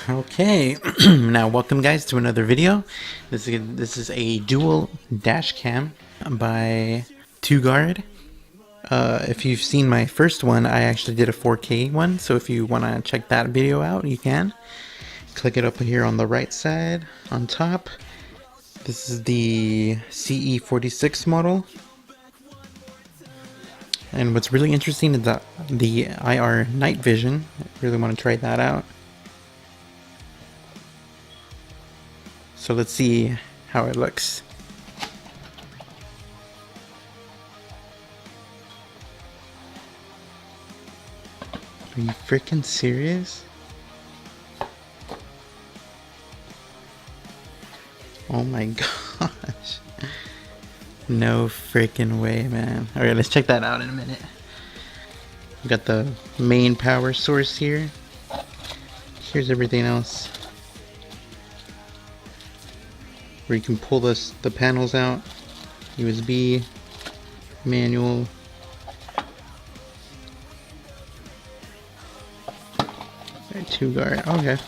Okay, now welcome guys to another video. This is a dual dash cam by Toguard. If you've seen my first one, I actually did a 4K one, so if you want to check that video out, you can. Click it up here on the right side, on top. This is the CE46 model. And what's really interesting is that the IR night vision. I really want to try that out. So let's see how it looks. Are you freaking serious? Oh my gosh. No freaking way, man. Alright, let's check that out in a minute. We got the main power source here. Here's everything else, where you can pull the panels out. USB, manual. Toguard, okay.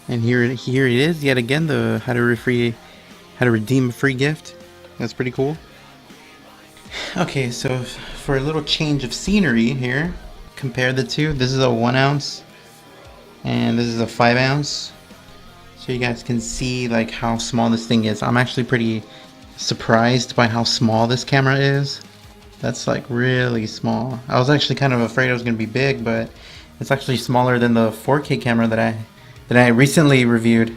And here it is yet again, the how to redeem a free gift. That's pretty cool. Okay, so for a little change of scenery here, compare the two. This is a 1 ounce and this is a 5 ounce. So you guys can see like how small this thing is. I'm actually pretty surprised by how small this camera is. That's like really small. I was actually kind of afraid it was gonna be big, but it's actually smaller than the 4K camera that I recently reviewed,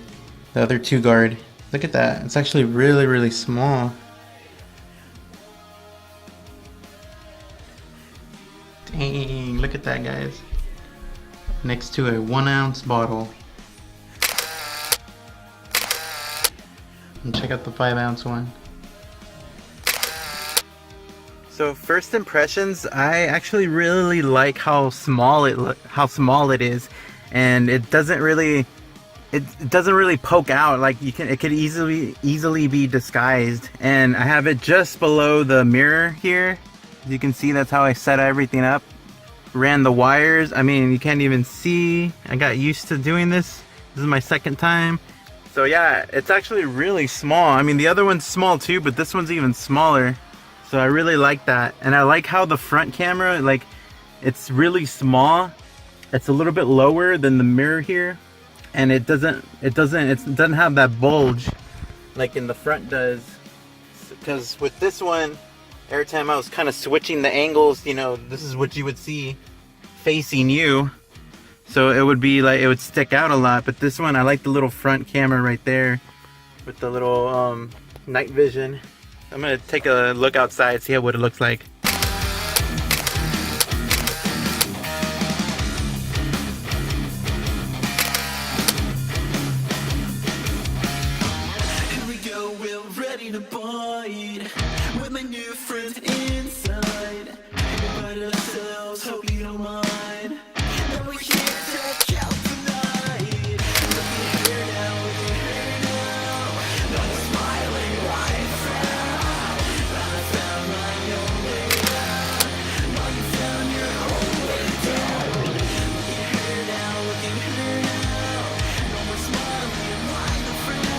the other Toguard. Look at that. It's actually really small. Dang, look at that, guys. Next to a 1 ounce bottle. And check out the 5 ounce one. So first impressions, I actually really like how small it is, and it doesn't really poke out. Like it could easily be disguised. And I have it just below the mirror here. As you can see, that's how I set everything up. Ran the wires. I mean, you can't even see. I got used to doing this. This is my second time. So yeah, it's actually really small. I mean, the other one's small too, but this one's even smaller. So I really like that. And I like how the front camera, like, it's really small. It's a little bit lower than the mirror here. And it doesn't have that bulge like in the front does. Because with this one, every time I was kind of switching the angles, you know, this is what you would see facing you. So it would be like, it would stick out a lot. But this one, I like the little front camera right there with the little night vision. I'm gonna take a look outside, see what it looks like. Here we go, we're ready to bite with my new friends inside. Invite ourselves, hope you don't mind. Now we're here to check out tonight. Look at her now, look at her now. No more smiling right frown. I found my own way out. Now you found your own way down. Look at her now, look at her now. No more smiling right frown.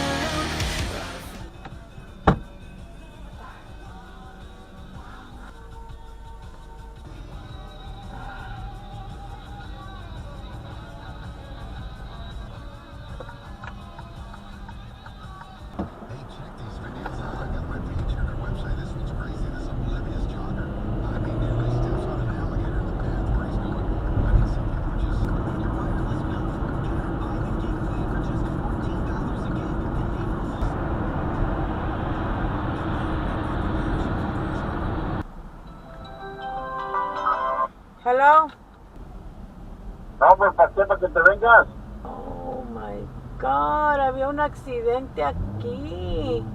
Hello? No, pues ¿para qué? ¿Para que te vengas? Oh my God, había un accidente aquí.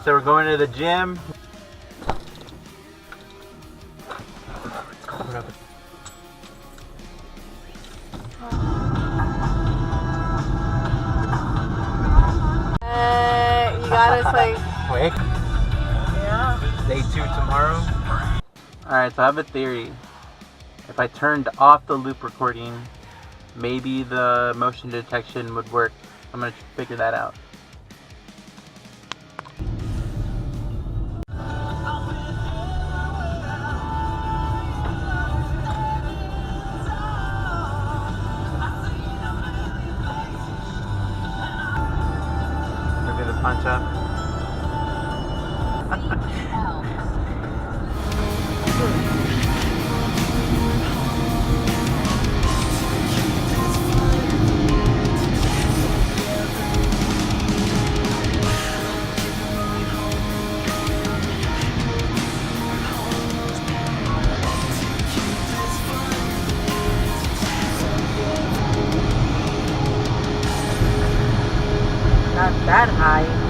So we're going to the gym. You got us like, Quick. yeah. Day 2 tomorrow. Alright, so I have a theory. If I turned off the loop recording, maybe the motion detection would work. I'm gonna figure that out. Maybe the punch up. Not that high.